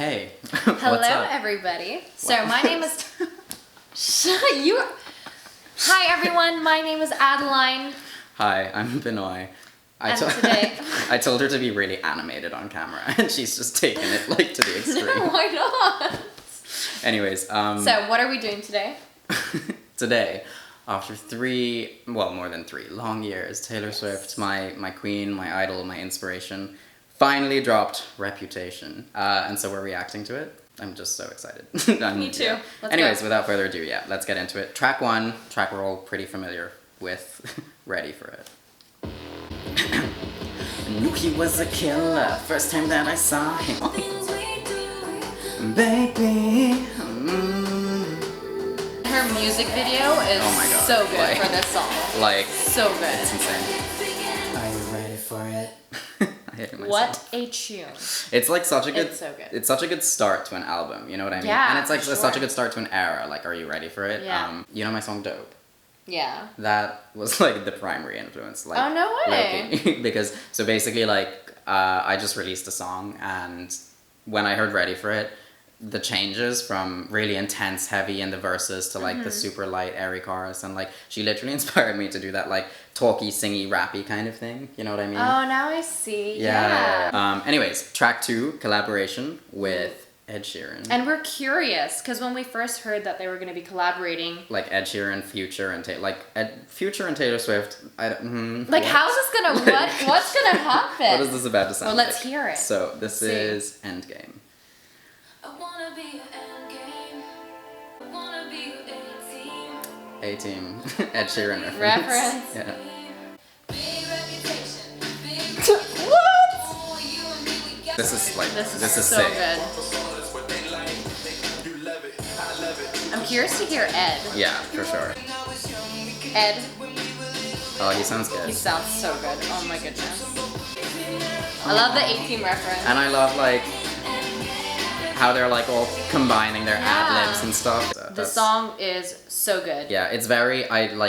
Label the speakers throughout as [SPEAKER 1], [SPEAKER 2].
[SPEAKER 1] Hey.
[SPEAKER 2] Hello,
[SPEAKER 1] What's up?
[SPEAKER 2] everybody. So my name is. Hi, everyone. My name is Adeline.
[SPEAKER 1] Hi, I'm Benoy.
[SPEAKER 2] Today,
[SPEAKER 1] I told her to be really animated on camera, and she's just taken it like to the extreme.
[SPEAKER 2] No, why not?
[SPEAKER 1] Anyways,
[SPEAKER 2] So what are we doing today?
[SPEAKER 1] today, after more than 3 long years, Taylor Swift, my queen, my idol, my inspiration, finally dropped Reputation, and so we're reacting to it. I'm just so excited.
[SPEAKER 2] Me too.
[SPEAKER 1] Yeah. Anyways, without further ado, let's get into it. Track 1, track we're all pretty familiar with. Ready for it. Knew he was a killer, first time that I saw him. Baby.
[SPEAKER 2] Her music video is so good for this song.
[SPEAKER 1] Like,
[SPEAKER 2] so good.
[SPEAKER 1] It's insane. Are you ready for it? I hate myself.
[SPEAKER 2] What a tune.
[SPEAKER 1] It's like such a good.
[SPEAKER 2] It's so good.
[SPEAKER 1] It's such a good start to an album. You know what I mean?
[SPEAKER 2] Yeah,
[SPEAKER 1] and it's like
[SPEAKER 2] for
[SPEAKER 1] such a
[SPEAKER 2] sure.
[SPEAKER 1] good start to an era. Like, are you ready for it?
[SPEAKER 2] Yeah.
[SPEAKER 1] You know my song "Dope."
[SPEAKER 2] Yeah.
[SPEAKER 1] That was like the primary influence. Like,
[SPEAKER 2] Oh, no way.
[SPEAKER 1] low-key. Because so basically, like, I just released a song, and when I heard "Ready for It," the changes from really intense, heavy in the verses to like the super light, airy chorus, and like she literally inspired me to do that like talky, singy, rappy kind of thing. You know what I mean?
[SPEAKER 2] Oh, now I see.
[SPEAKER 1] Yeah. Anyways, track 2, collaboration with Ed Sheeran.
[SPEAKER 2] And we're curious because when we first heard that they were going to be collaborating,
[SPEAKER 1] like Ed Sheeran, Future, and Future and Taylor Swift.
[SPEAKER 2] like how's this gonna what's gonna happen?
[SPEAKER 1] What is this about to sound
[SPEAKER 2] Well, let's
[SPEAKER 1] like?
[SPEAKER 2] hear it.
[SPEAKER 1] So this is Endgame.
[SPEAKER 3] I wanna be your endgame. I wanna be your A-team.
[SPEAKER 1] A-Team. Ed Sheeran reference.
[SPEAKER 2] Reference.
[SPEAKER 1] Yeah.
[SPEAKER 3] Big reputation. Big
[SPEAKER 2] What?
[SPEAKER 3] oh, you and me, we got
[SPEAKER 1] This is
[SPEAKER 2] so
[SPEAKER 1] sick.
[SPEAKER 2] good. I'm curious to hear Ed.
[SPEAKER 1] Yeah, for sure.
[SPEAKER 2] Ed,
[SPEAKER 1] Oh, he sounds good.
[SPEAKER 2] he sounds so good. Oh my goodness. I love the A-Team reference.
[SPEAKER 1] And I love like how they're like all combining their
[SPEAKER 2] Yeah.
[SPEAKER 1] ad-libs and stuff. So
[SPEAKER 2] The
[SPEAKER 1] that's-
[SPEAKER 2] song is so good.
[SPEAKER 1] Yeah, it's very,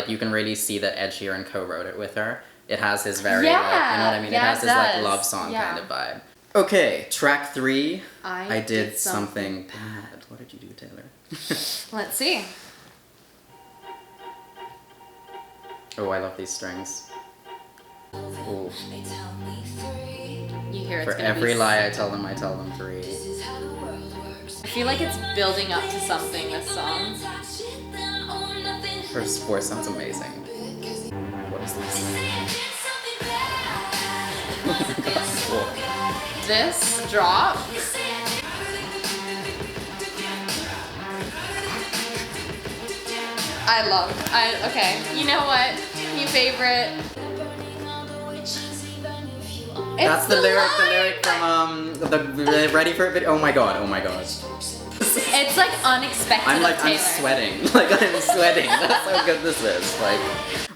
[SPEAKER 1] you can really see that Ed Sheeran co-wrote it with her. It has his very,
[SPEAKER 2] Yeah,
[SPEAKER 1] like, you know what I mean?
[SPEAKER 2] yeah,
[SPEAKER 1] it has
[SPEAKER 2] it
[SPEAKER 1] his, like,
[SPEAKER 2] does.
[SPEAKER 1] love song
[SPEAKER 2] Yeah.
[SPEAKER 1] kind of vibe. Okay, track 3,
[SPEAKER 2] I
[SPEAKER 1] did something bad. What did you do, Taylor?
[SPEAKER 2] Let's see.
[SPEAKER 1] Oh, I love these strings. Ooh.
[SPEAKER 3] They tell me 3.
[SPEAKER 2] You hear it's
[SPEAKER 1] For
[SPEAKER 2] gonna
[SPEAKER 1] every
[SPEAKER 2] be
[SPEAKER 1] lie I tell them 3.
[SPEAKER 3] This is how the world works.
[SPEAKER 2] I feel like it's building up to something, this song.
[SPEAKER 3] Touch it, then or nothing.
[SPEAKER 1] Her voice sounds amazing. What is this? Oh my god, cool.
[SPEAKER 2] This drop. Okay, you know what? New favorite.
[SPEAKER 1] That's
[SPEAKER 2] It's
[SPEAKER 1] the lyric
[SPEAKER 2] line.
[SPEAKER 1] from the Ready for It video. Oh my god.
[SPEAKER 2] It's like unexpected.
[SPEAKER 1] I'm
[SPEAKER 2] of Taylor.
[SPEAKER 1] sweating. Like I'm sweating. That's how good this is. Like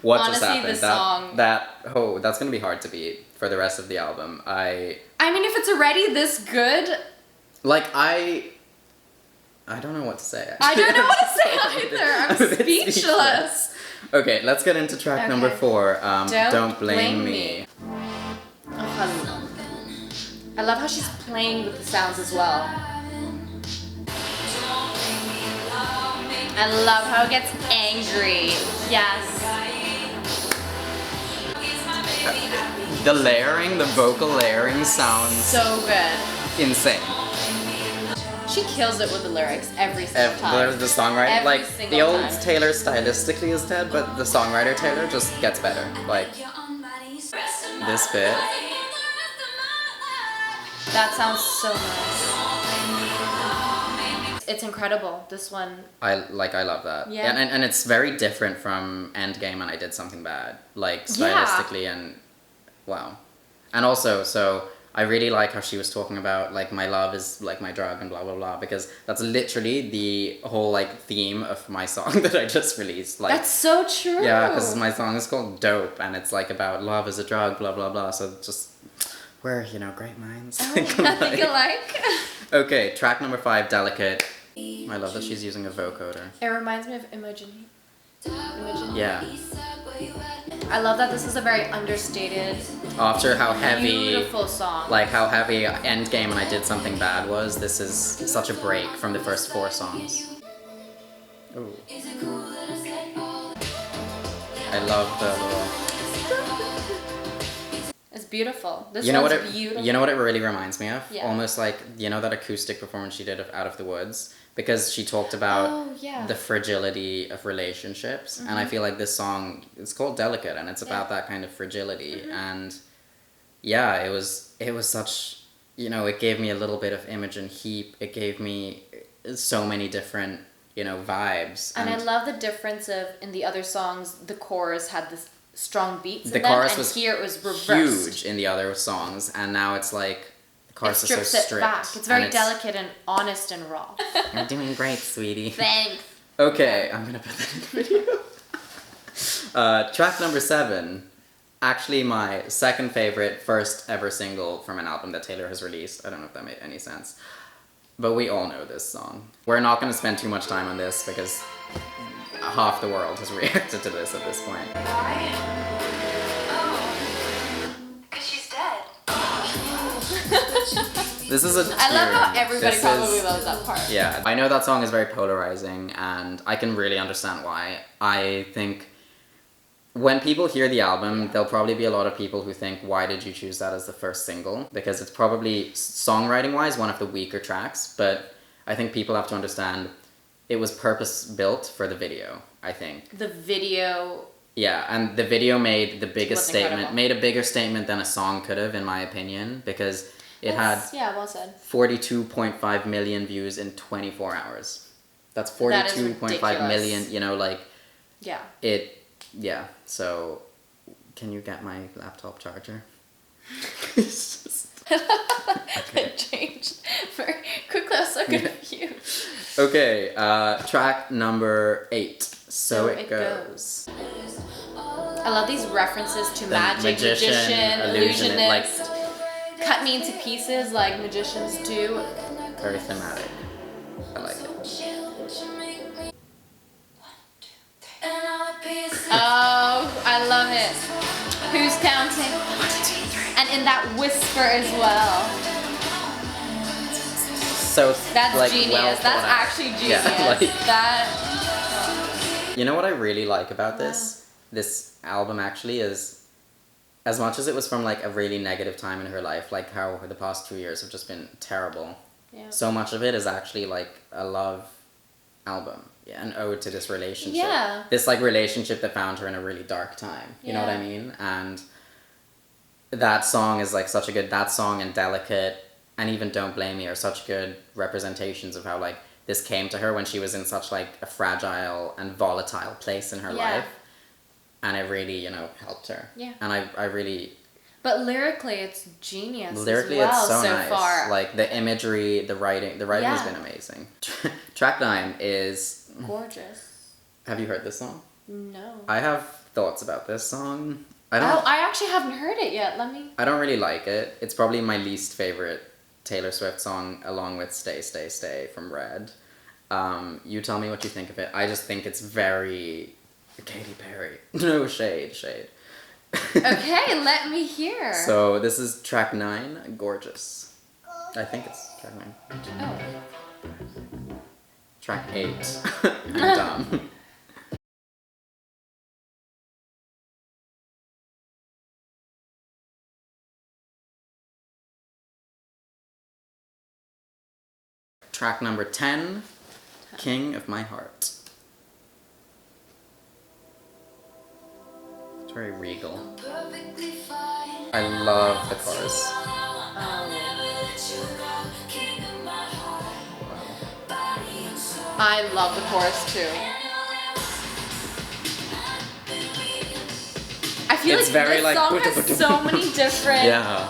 [SPEAKER 1] what just
[SPEAKER 2] Honestly,
[SPEAKER 1] happened?
[SPEAKER 2] this song-
[SPEAKER 1] That's gonna be hard to beat for the rest of the album.
[SPEAKER 2] I mean, if it's already this good,
[SPEAKER 1] I don't know what to say.
[SPEAKER 2] I don't know what to say
[SPEAKER 1] Actually.
[SPEAKER 2] either. I'm
[SPEAKER 1] a bit
[SPEAKER 2] speechless.
[SPEAKER 1] Okay, let's get into track number
[SPEAKER 2] Okay.
[SPEAKER 1] 4.
[SPEAKER 2] Don't
[SPEAKER 1] Don't blame
[SPEAKER 2] Blame
[SPEAKER 1] me.
[SPEAKER 2] Oh, I love how she's playing with the sounds as well. I love how it gets angry. Yes.
[SPEAKER 1] The layering, the vocal layering sounds
[SPEAKER 2] So good.
[SPEAKER 1] insane.
[SPEAKER 2] She kills it with the lyrics every single time.
[SPEAKER 1] The songwriter,
[SPEAKER 2] Every
[SPEAKER 1] like
[SPEAKER 2] single
[SPEAKER 1] the old
[SPEAKER 2] time.
[SPEAKER 1] Taylor stylistically is dead, but the songwriter Taylor just gets better. Like this bit.
[SPEAKER 2] That sounds so nice. It's incredible. This one.
[SPEAKER 1] I love that.
[SPEAKER 2] Yeah.
[SPEAKER 1] And it's very different from Endgame and I Did Something Bad. Like
[SPEAKER 2] Yeah.
[SPEAKER 1] stylistically and wow. And also, so I really like how she was talking about like my love is like my drug and blah blah blah, because that's literally the whole like theme of my song that I just released. Like
[SPEAKER 2] That's so true.
[SPEAKER 1] yeah, because my song is called Dope and it's like about love as a drug, blah blah blah. So just we're, great minds.
[SPEAKER 2] Oh, think alike.
[SPEAKER 1] Okay, track number 5, Delicate. I love that she's using a vocoder.
[SPEAKER 2] It reminds me of Imogen. Imogen.
[SPEAKER 1] Yeah.
[SPEAKER 2] I love that this is a very understated,
[SPEAKER 1] After how heavy,
[SPEAKER 2] beautiful song.
[SPEAKER 1] like how heavy Endgame and I Did Something Bad was, this is such a break from the first 4 songs. Ooh. I love the little...
[SPEAKER 2] It's beautiful. This
[SPEAKER 1] You know what
[SPEAKER 2] one's
[SPEAKER 1] it?
[SPEAKER 2] beautiful.
[SPEAKER 1] You know what it really reminds me of?
[SPEAKER 2] Yeah.
[SPEAKER 1] Almost like, you know that acoustic performance she did of Out of the Woods, because she talked about
[SPEAKER 2] Oh, yeah.
[SPEAKER 1] the fragility of relationships, and I feel like this song, it's called Delicate, and it's about that kind of fragility, and yeah, it was such, you know, it gave me a little bit of Imogen Heap. It gave me so many different, you know, vibes.
[SPEAKER 2] And I love the difference of, in the other songs, the chorus had this strong beats
[SPEAKER 1] the
[SPEAKER 2] in them,
[SPEAKER 1] chorus
[SPEAKER 2] and
[SPEAKER 1] was
[SPEAKER 2] here it was reversed.
[SPEAKER 1] huge in the other songs, and now it's like the
[SPEAKER 2] It
[SPEAKER 1] chorus is so
[SPEAKER 2] strips it
[SPEAKER 1] stripped.
[SPEAKER 2] back. It's very
[SPEAKER 1] and
[SPEAKER 2] delicate and honest and raw.
[SPEAKER 1] You're doing great, sweetie.
[SPEAKER 2] Thanks.
[SPEAKER 1] Okay, I'm gonna put that in the video. Track number 7, actually my second favorite, first ever single from an album that Taylor has released. I don't know if that made any sense, but we all know this song. We're not gonna spend too much time on this because half the world has reacted to this at this point.
[SPEAKER 3] Why? Oh. 'Cause she's dead.
[SPEAKER 1] This is a
[SPEAKER 2] I love how
[SPEAKER 1] tune.
[SPEAKER 2] everybody
[SPEAKER 1] This
[SPEAKER 2] probably
[SPEAKER 1] is-
[SPEAKER 2] loves that part.
[SPEAKER 1] Yeah, I know that song is very polarizing, and I can really understand why. I think when people hear the album, there'll probably be a lot of people who think, why did you choose that as the first single? Because it's probably, songwriting-wise, one of the weaker tracks, but I think people have to understand it was purpose-built for the video, I think.
[SPEAKER 2] The video.
[SPEAKER 1] Yeah, and the video made the biggest
[SPEAKER 2] Was
[SPEAKER 1] statement,
[SPEAKER 2] incredible.
[SPEAKER 1] made a bigger statement than a song could have, in my opinion, because it had
[SPEAKER 2] Yeah, well said.
[SPEAKER 1] 42.5 million views in 24 hours. That's
[SPEAKER 2] That is
[SPEAKER 1] 42.5 million,
[SPEAKER 2] ridiculous.
[SPEAKER 1] you know, like,
[SPEAKER 2] Yeah.
[SPEAKER 1] yeah, so, can you get my laptop charger? It's just-
[SPEAKER 2] It changed very quickly. I was so confused.
[SPEAKER 1] Okay, track number 8, So It Goes.
[SPEAKER 2] I love these references to
[SPEAKER 1] The
[SPEAKER 2] magic, magician,
[SPEAKER 1] illusionist, like,
[SPEAKER 2] illusionist. Cut me into pieces like magicians do.
[SPEAKER 1] very thematic. I like it.
[SPEAKER 2] Oh, I love it. Who's counting? 1, 2, 3. And in that whisper as well.
[SPEAKER 1] So,
[SPEAKER 2] That's
[SPEAKER 1] like,
[SPEAKER 2] genius.
[SPEAKER 1] well
[SPEAKER 2] That's
[SPEAKER 1] thought out.
[SPEAKER 2] actually genius.
[SPEAKER 1] Yeah, like,
[SPEAKER 2] That.
[SPEAKER 1] you know what I really like about this album actually is, as much as it was from like a really negative time in her life, like how the past 2 years have just been terrible,
[SPEAKER 2] Yeah.
[SPEAKER 1] so much of it is actually like a love album, yeah, an ode to this relationship.
[SPEAKER 2] Yeah.
[SPEAKER 1] This like relationship that found her in a really dark time. You know what I
[SPEAKER 2] Yeah.
[SPEAKER 1] mean? And that song is like such a good, that song and Delicate and even Don't Blame Me are such good representations of how like this came to her when she was in such like a fragile and volatile place in her
[SPEAKER 2] Yeah.
[SPEAKER 1] life. And it really, you know, helped her.
[SPEAKER 2] Yeah.
[SPEAKER 1] And I really,
[SPEAKER 2] But lyrically, it's genius.
[SPEAKER 1] lyrically
[SPEAKER 2] as well,
[SPEAKER 1] it's so nice.
[SPEAKER 2] far.
[SPEAKER 1] Like the imagery, the writing has
[SPEAKER 2] Yeah.
[SPEAKER 1] been amazing. Track 9 is,
[SPEAKER 2] Gorgeous.
[SPEAKER 1] have you heard this song?
[SPEAKER 2] No.
[SPEAKER 1] I have thoughts about this song.
[SPEAKER 2] Oh, I actually haven't heard it yet. Let me.
[SPEAKER 1] I don't really like it. It's probably my least favorite Taylor Swift song, along with Stay, Stay, Stay from Red. You tell me what you think of it. I just think it's very Katy Perry. No shade.
[SPEAKER 2] Okay, let me hear.
[SPEAKER 1] So this is track 9, Gorgeous. I think it's track 9.
[SPEAKER 2] Oh.
[SPEAKER 1] Track 8. I'm dumb. Track number 10, King of My Heart. It's very regal. I love the chorus.
[SPEAKER 2] I love the chorus too. I feel
[SPEAKER 1] It's
[SPEAKER 2] like
[SPEAKER 1] very,
[SPEAKER 2] this
[SPEAKER 1] like,
[SPEAKER 2] song has so many different.
[SPEAKER 1] Yeah.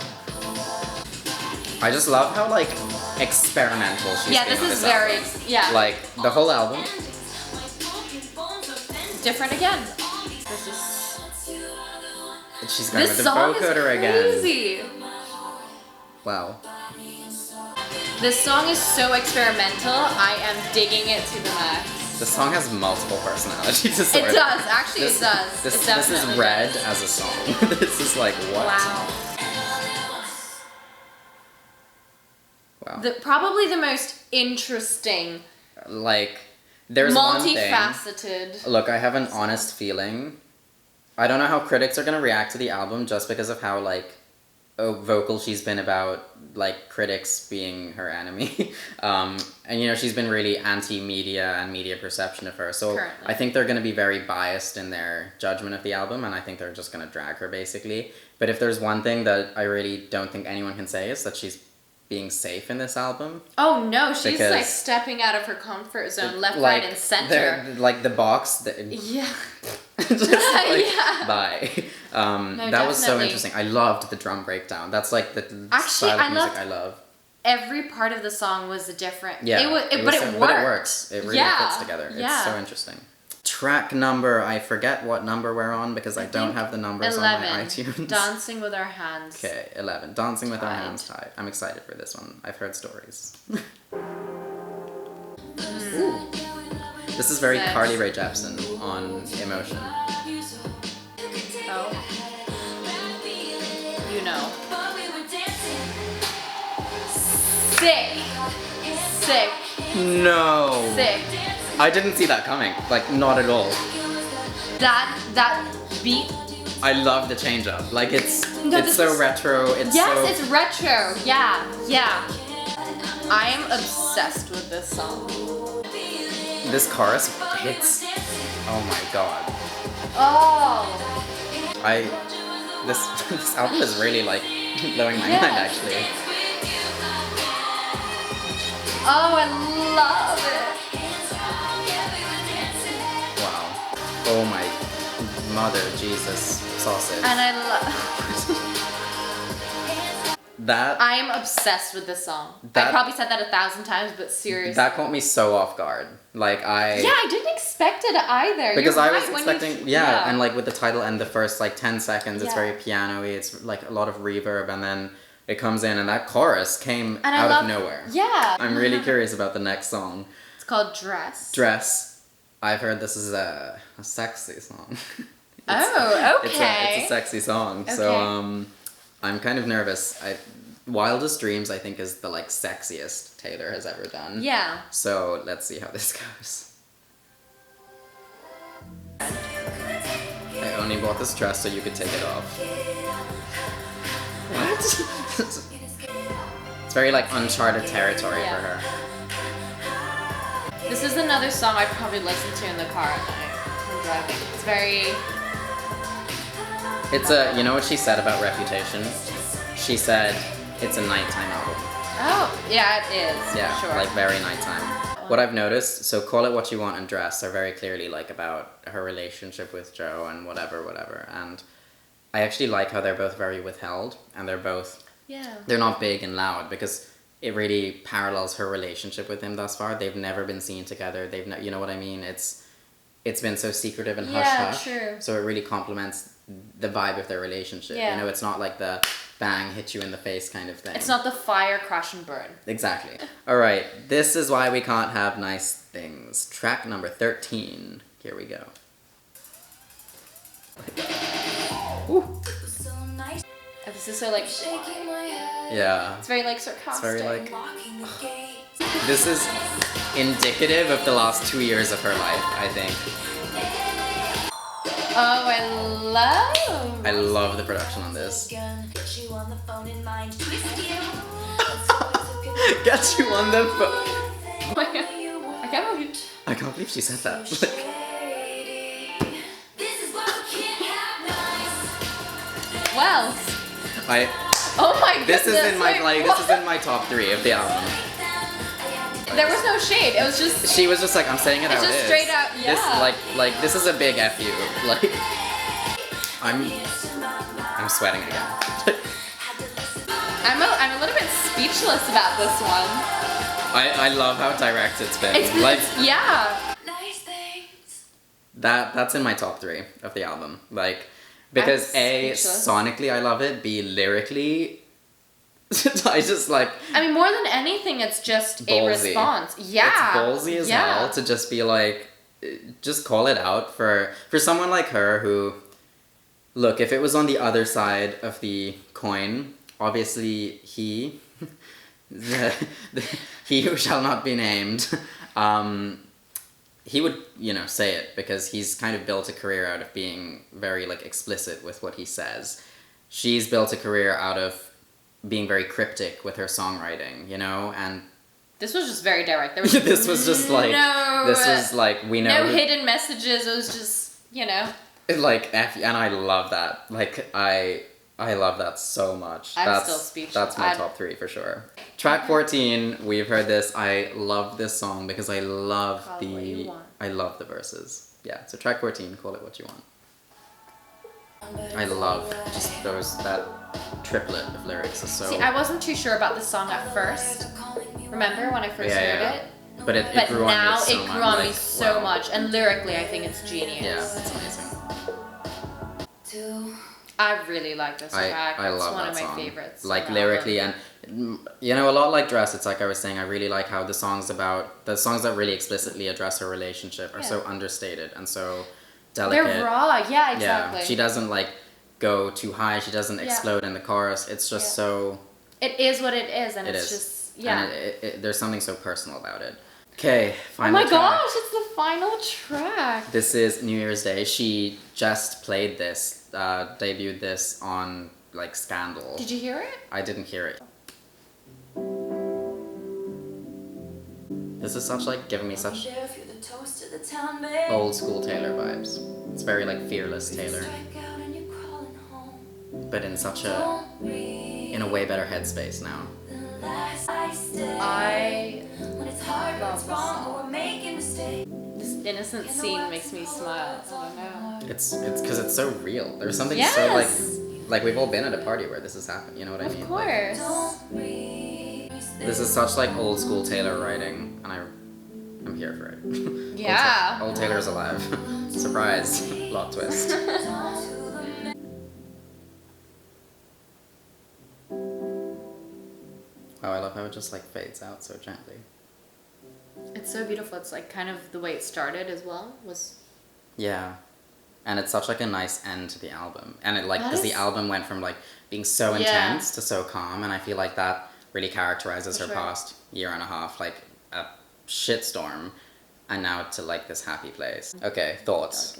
[SPEAKER 1] I just love how like experimental she's
[SPEAKER 2] Yeah,
[SPEAKER 1] been
[SPEAKER 2] this
[SPEAKER 1] on
[SPEAKER 2] is very.
[SPEAKER 1] album.
[SPEAKER 2] Yeah.
[SPEAKER 1] Like the whole album.
[SPEAKER 2] Different again. This is.
[SPEAKER 1] She's going
[SPEAKER 2] This
[SPEAKER 1] with the
[SPEAKER 2] song is
[SPEAKER 1] vocoder again.
[SPEAKER 2] crazy.
[SPEAKER 1] Wow.
[SPEAKER 2] This song is so experimental. I am digging it to the max.
[SPEAKER 1] The song has multiple personality
[SPEAKER 2] It
[SPEAKER 1] disorder.
[SPEAKER 2] does. Actually, it does.
[SPEAKER 1] This
[SPEAKER 2] It
[SPEAKER 1] is
[SPEAKER 2] definitely
[SPEAKER 1] Red
[SPEAKER 2] does.
[SPEAKER 1] as a song. This is like what?
[SPEAKER 2] Wow.
[SPEAKER 1] Wow.
[SPEAKER 2] Probably the most interesting,
[SPEAKER 1] Like, there's one thing.
[SPEAKER 2] multifaceted.
[SPEAKER 1] Look, I have an honest feeling. I don't know how critics are gonna react to the album just because of how like vocal she's been about like critics being her enemy. And you know she's been really anti-media and media perception of her. So
[SPEAKER 2] Currently.
[SPEAKER 1] I think they're gonna be very biased in their judgment of the album, and I think they're just gonna drag her basically. But if there's one thing that I really don't think anyone can say is that she's being safe in this album.
[SPEAKER 2] Oh no, she's
[SPEAKER 1] Because-
[SPEAKER 2] like stepping out of her comfort zone, left,
[SPEAKER 1] Like,
[SPEAKER 2] right, and center.
[SPEAKER 1] Like the box.
[SPEAKER 2] Yeah.
[SPEAKER 1] Just like,
[SPEAKER 2] Yeah.
[SPEAKER 1] bye.
[SPEAKER 2] No,
[SPEAKER 1] That was so
[SPEAKER 2] definitely.
[SPEAKER 1] interesting. I loved the drum breakdown. That's like the
[SPEAKER 2] Actually,
[SPEAKER 1] style of
[SPEAKER 2] I
[SPEAKER 1] music
[SPEAKER 2] loved-
[SPEAKER 1] I love.
[SPEAKER 2] Every part of the song was a different.
[SPEAKER 1] Yeah,
[SPEAKER 2] It was, but it
[SPEAKER 1] so-
[SPEAKER 2] worked.
[SPEAKER 1] But it works. It really
[SPEAKER 2] Yeah,
[SPEAKER 1] fits together. It's
[SPEAKER 2] yeah.
[SPEAKER 1] so interesting. Track number, I forget what number we're on because I don't
[SPEAKER 2] think
[SPEAKER 1] have the numbers
[SPEAKER 2] 11.
[SPEAKER 1] on my iTunes.
[SPEAKER 2] Dancing with our hands.
[SPEAKER 1] Okay, 11. Dancing with Our
[SPEAKER 2] Tied.
[SPEAKER 1] Hands Tied. I'm excited for this one. I've heard stories. This is very
[SPEAKER 2] Yes.
[SPEAKER 1] Carly Rae Jepsen on Emotion.
[SPEAKER 2] Oh. You know. Sick. Sick.
[SPEAKER 1] No!
[SPEAKER 2] Sick.
[SPEAKER 1] I didn't see that coming. Like, not at all.
[SPEAKER 2] That beat.
[SPEAKER 1] I love the change up. Like, it's
[SPEAKER 2] No,
[SPEAKER 1] it's
[SPEAKER 2] this
[SPEAKER 1] so
[SPEAKER 2] is-
[SPEAKER 1] retro. It's
[SPEAKER 2] Yes,
[SPEAKER 1] so...
[SPEAKER 2] it's retro. Yeah, yeah. I am obsessed with this song.
[SPEAKER 1] This chorus hits. Oh my god.
[SPEAKER 2] Oh.
[SPEAKER 1] This album is really like blowing my
[SPEAKER 2] Yeah.
[SPEAKER 1] mind actually.
[SPEAKER 2] Oh, I love it.
[SPEAKER 1] Wow. Oh my mother Jesus sausage.
[SPEAKER 2] And I love.
[SPEAKER 1] That
[SPEAKER 2] I am obsessed with this song. I
[SPEAKER 1] That-
[SPEAKER 2] probably said that 1,000 times, but seriously.
[SPEAKER 1] that caught me so off guard. Like
[SPEAKER 2] Yeah, I didn't expect it either.
[SPEAKER 1] because
[SPEAKER 2] You're
[SPEAKER 1] I was
[SPEAKER 2] right, when you-
[SPEAKER 1] expecting and like with the title and the first like 10 seconds it's
[SPEAKER 2] Yeah.
[SPEAKER 1] very piano-y, it's like a lot of reverb, and then it comes in and that chorus came
[SPEAKER 2] And I
[SPEAKER 1] out
[SPEAKER 2] love,
[SPEAKER 1] of nowhere.
[SPEAKER 2] Yeah.
[SPEAKER 1] I'm really curious about the next song.
[SPEAKER 2] It's called Dress.
[SPEAKER 1] Dress. I've heard this is a sexy song.
[SPEAKER 2] Oh,
[SPEAKER 1] It's
[SPEAKER 2] okay.
[SPEAKER 1] a sexy song. So
[SPEAKER 2] Okay.
[SPEAKER 1] I'm kind of nervous. Wildest Dreams I think is the like sexiest Taylor has ever done.
[SPEAKER 2] Yeah.
[SPEAKER 1] So let's see how this goes. I only bought this dress so you could take it off. What? It's very like uncharted territory
[SPEAKER 2] Yeah.
[SPEAKER 1] for her.
[SPEAKER 2] This is another song I probably listen to in the car at night when driving. It's very.
[SPEAKER 1] It's you know what she said about Reputation? She said it's a nighttime album.
[SPEAKER 2] Oh, yeah, it is.
[SPEAKER 1] Yeah,
[SPEAKER 2] Sure.
[SPEAKER 1] like very nighttime. What I've noticed, so Call It What You Want and Dress are very clearly like about her relationship with Joe and whatever. And I actually like how they're both very withheld, and
[SPEAKER 2] Yeah.
[SPEAKER 1] they're not big and loud because it really parallels her relationship with him thus far. They've never been seen together. You know what I mean? It's been so secretive and hush
[SPEAKER 2] Yeah,
[SPEAKER 1] hush.
[SPEAKER 2] true.
[SPEAKER 1] So it really complements the vibe of their relationship.
[SPEAKER 2] Yeah.
[SPEAKER 1] You know, it's not like the bang, hit you in the face kind of thing.
[SPEAKER 2] It's not the fire, crash, and burn.
[SPEAKER 1] Exactly. All right, this is why we can't have nice things. Track number 13. Here we go. Ooh.
[SPEAKER 3] So nice.
[SPEAKER 2] And this is so like.
[SPEAKER 3] Shaking my head.
[SPEAKER 1] Yeah.
[SPEAKER 2] It's very like sarcastic.
[SPEAKER 1] It's very like.
[SPEAKER 3] Locking the gate.
[SPEAKER 1] This is indicative of the last 2 years of her life, I think.
[SPEAKER 2] Oh, I love.
[SPEAKER 1] I love the production on this.
[SPEAKER 3] Gun. Get you on the phone in mind. Twist you.
[SPEAKER 1] Get you on the phone.
[SPEAKER 2] Oh my God. I can't believe.
[SPEAKER 1] I can't believe she said that.
[SPEAKER 3] This is why we can't have nice.
[SPEAKER 2] Well.
[SPEAKER 1] I.
[SPEAKER 2] Oh my goodness.
[SPEAKER 1] This is in my
[SPEAKER 2] wait,
[SPEAKER 1] this is in my top 3 of the album.
[SPEAKER 2] There was no shade. It was just.
[SPEAKER 1] She was just like, I'm saying it
[SPEAKER 2] It's
[SPEAKER 1] how it
[SPEAKER 2] just
[SPEAKER 1] is.
[SPEAKER 2] straight out-
[SPEAKER 1] This
[SPEAKER 2] yeah.
[SPEAKER 1] like this is a big F you. Like I'm sweating again.
[SPEAKER 2] I'm a little bit speechless about this one.
[SPEAKER 1] I love how direct it's been.
[SPEAKER 2] It's
[SPEAKER 1] like
[SPEAKER 2] yeah.
[SPEAKER 3] Nice things.
[SPEAKER 1] that's in my top 3 of the album. Like because
[SPEAKER 2] I'm
[SPEAKER 1] A,
[SPEAKER 2] speechless.
[SPEAKER 1] sonically I love it. B, lyrically I just like
[SPEAKER 2] I mean, more than anything, it's just a
[SPEAKER 1] ballsy.
[SPEAKER 2] response. Yeah.
[SPEAKER 1] It's ballsy as hell to just be like, just call it out for someone like her who, look, if it was on the other side of the coin, obviously he, he who shall not be named, he would, say it because he's kind of built a career out of being very like explicit with what he says. She's built a career out of being very cryptic with her songwriting, and
[SPEAKER 2] This was just very direct. There was
[SPEAKER 1] this was just like we know
[SPEAKER 2] no hidden messages. It was just
[SPEAKER 1] like and I love that. Like I love that so much.
[SPEAKER 2] I'm
[SPEAKER 1] that's
[SPEAKER 2] still speechless.
[SPEAKER 1] That's my top 3 for sure. Track 14, we've heard this. I love this song because I love
[SPEAKER 2] Call It What You Want.
[SPEAKER 1] I love the verses. Yeah, so track 14, Call It What You Want. I love just that triplet of lyrics is so...
[SPEAKER 2] See, I wasn't too sure about this song at first. Remember when I first heard it?
[SPEAKER 1] But it
[SPEAKER 2] But
[SPEAKER 1] grew on
[SPEAKER 2] now
[SPEAKER 1] me so
[SPEAKER 2] it
[SPEAKER 1] much.
[SPEAKER 2] grew on me
[SPEAKER 1] Like,
[SPEAKER 2] so
[SPEAKER 1] wow.
[SPEAKER 2] much, and lyrically, I think it's genius.
[SPEAKER 1] Yeah, it's amazing.
[SPEAKER 2] I really like this track.
[SPEAKER 1] I
[SPEAKER 2] It's
[SPEAKER 1] love
[SPEAKER 2] one
[SPEAKER 1] that
[SPEAKER 2] of my
[SPEAKER 1] song.
[SPEAKER 2] favorites.
[SPEAKER 1] Like
[SPEAKER 2] on the
[SPEAKER 1] lyrically,
[SPEAKER 2] album.
[SPEAKER 1] and a lot like Dress. It's like I was saying. I really like how the songs that really explicitly address her relationship are so understated and so delicate.
[SPEAKER 2] They're raw. Yeah, exactly.
[SPEAKER 1] Yeah, she doesn't like go too high. She doesn't explode in the chorus. It's just so.
[SPEAKER 2] It is what it is, and
[SPEAKER 1] It
[SPEAKER 2] it's
[SPEAKER 1] is.
[SPEAKER 2] just
[SPEAKER 1] And there's something so personal about it. Okay,
[SPEAKER 2] Oh
[SPEAKER 1] final
[SPEAKER 2] my
[SPEAKER 1] track.
[SPEAKER 2] gosh, it's the final track.
[SPEAKER 1] This is New Year's Day. She just played this, debuted this on like Scandal.
[SPEAKER 2] Did you hear it?
[SPEAKER 1] I didn't hear it. This is such like giving me such old school Taylor vibes. It's very like fearless Taylor, but in such a way better headspace now.
[SPEAKER 2] I love this song. This innocent scene makes me smile. I don't know.
[SPEAKER 1] It's because it's so real. There's something so
[SPEAKER 2] Yes.
[SPEAKER 1] like we've all been at a party where this has happened. You know what I mean?
[SPEAKER 2] Of
[SPEAKER 1] Like,
[SPEAKER 2] course.
[SPEAKER 1] this is such like old school Taylor writing, and I'm here for it.
[SPEAKER 2] Yeah.
[SPEAKER 1] Old Taylor's alive. Surprise. Plot twist. Wow, I love how it just like fades out so gently.
[SPEAKER 2] It's so beautiful. It's like kind of the way it started as well. Was
[SPEAKER 1] Yeah. And it's such like a nice end to the album. And it like,
[SPEAKER 2] That
[SPEAKER 1] because the
[SPEAKER 2] is-
[SPEAKER 1] album went from like being so
[SPEAKER 2] Yeah.
[SPEAKER 1] intense to so calm, and I feel like that really characterizes
[SPEAKER 2] For
[SPEAKER 1] her
[SPEAKER 2] sure.
[SPEAKER 1] past year and a half, like a shitstorm, and now to like this happy place. Okay, thoughts.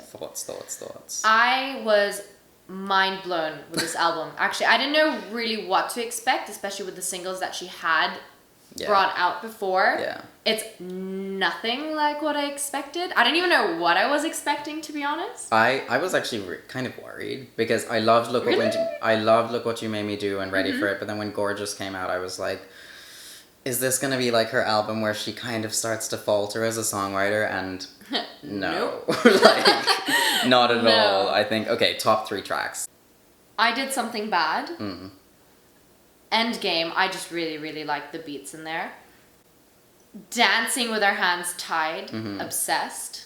[SPEAKER 2] I was mind blown with this album. Actually, I didn't know really what to expect, especially with the singles that she had
[SPEAKER 1] Yeah.
[SPEAKER 2] brought out before.
[SPEAKER 1] Yeah.
[SPEAKER 2] It's nothing like what I expected. I don't even know what I was expecting, to be honest.
[SPEAKER 1] I was actually kind of worried because I loved Look What You Made Me Do and Ready for It, but then when Gorgeous came out, I was like, is this gonna be like her album where she kind of starts to falter as a songwriter? And no, like not at
[SPEAKER 2] No.
[SPEAKER 1] all. I think top 3 tracks.
[SPEAKER 2] I Did Something Bad.
[SPEAKER 1] Mm.
[SPEAKER 2] Endgame, I just really, really liked the beats in there. Dancing with Our Hands Tied, obsessed.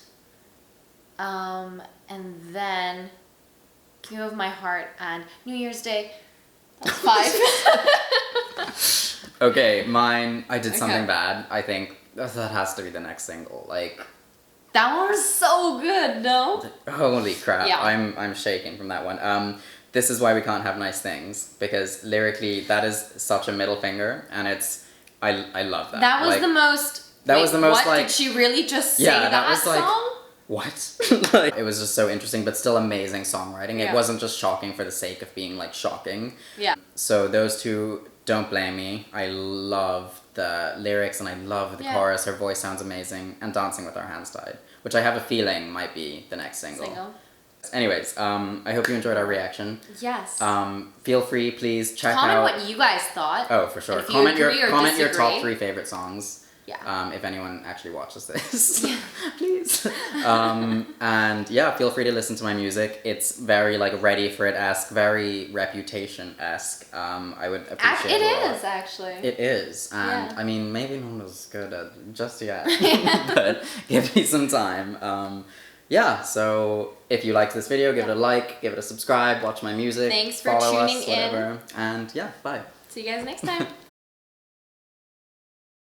[SPEAKER 2] And then King of My Heart and New Year's Day. That's 5.
[SPEAKER 1] Okay, mine. I Did Something
[SPEAKER 2] Okay.
[SPEAKER 1] Bad. I think that has to be the next single. Like,
[SPEAKER 2] That one was so good, no?
[SPEAKER 1] holy crap!
[SPEAKER 2] Yeah.
[SPEAKER 1] I'm shaking from that one. This is why we can't have nice things, because lyrically that is such a middle finger, and I love that.
[SPEAKER 2] That was
[SPEAKER 1] Like,
[SPEAKER 2] the most...
[SPEAKER 1] that
[SPEAKER 2] Wait,
[SPEAKER 1] was the most,
[SPEAKER 2] what?
[SPEAKER 1] like-
[SPEAKER 2] Did she really just say
[SPEAKER 1] Yeah, that
[SPEAKER 2] that
[SPEAKER 1] was, like-
[SPEAKER 2] song?
[SPEAKER 1] what? Like, it was just so interesting, but still amazing songwriting.
[SPEAKER 2] Yeah.
[SPEAKER 1] It wasn't just shocking for the sake of being like shocking.
[SPEAKER 2] Yeah.
[SPEAKER 1] So those two, Don't Blame Me. I love the lyrics and I love the
[SPEAKER 2] Yeah.
[SPEAKER 1] chorus. Her voice sounds amazing. And Dancing with Our Hands Tied, which I have a feeling might be the next single. Anyways, I hope you enjoyed our reaction.
[SPEAKER 2] Yes.
[SPEAKER 1] Feel free, please check
[SPEAKER 2] Comment
[SPEAKER 1] out.
[SPEAKER 2] what you guys thought.
[SPEAKER 1] Oh, for sure.
[SPEAKER 2] And if you
[SPEAKER 1] Comment
[SPEAKER 2] agree or
[SPEAKER 1] comment your top
[SPEAKER 2] disagree.
[SPEAKER 1] 3 favorite songs.
[SPEAKER 2] Yeah.
[SPEAKER 1] If anyone actually watches this, please. And yeah, feel free to listen to my music. It's very like Ready for It-esque, very Reputation-esque. I would appreciate
[SPEAKER 2] It
[SPEAKER 1] a lot.
[SPEAKER 2] is, actually.
[SPEAKER 1] It is, and
[SPEAKER 2] Yeah.
[SPEAKER 1] I mean, maybe not as good just yet, but give me some time. Yeah, so if you liked this video, give it a like, give it a subscribe, watch my music,
[SPEAKER 2] Thanks for
[SPEAKER 1] follow
[SPEAKER 2] tuning
[SPEAKER 1] us,
[SPEAKER 2] in.
[SPEAKER 1] whatever. And yeah, bye.
[SPEAKER 2] See you guys next time.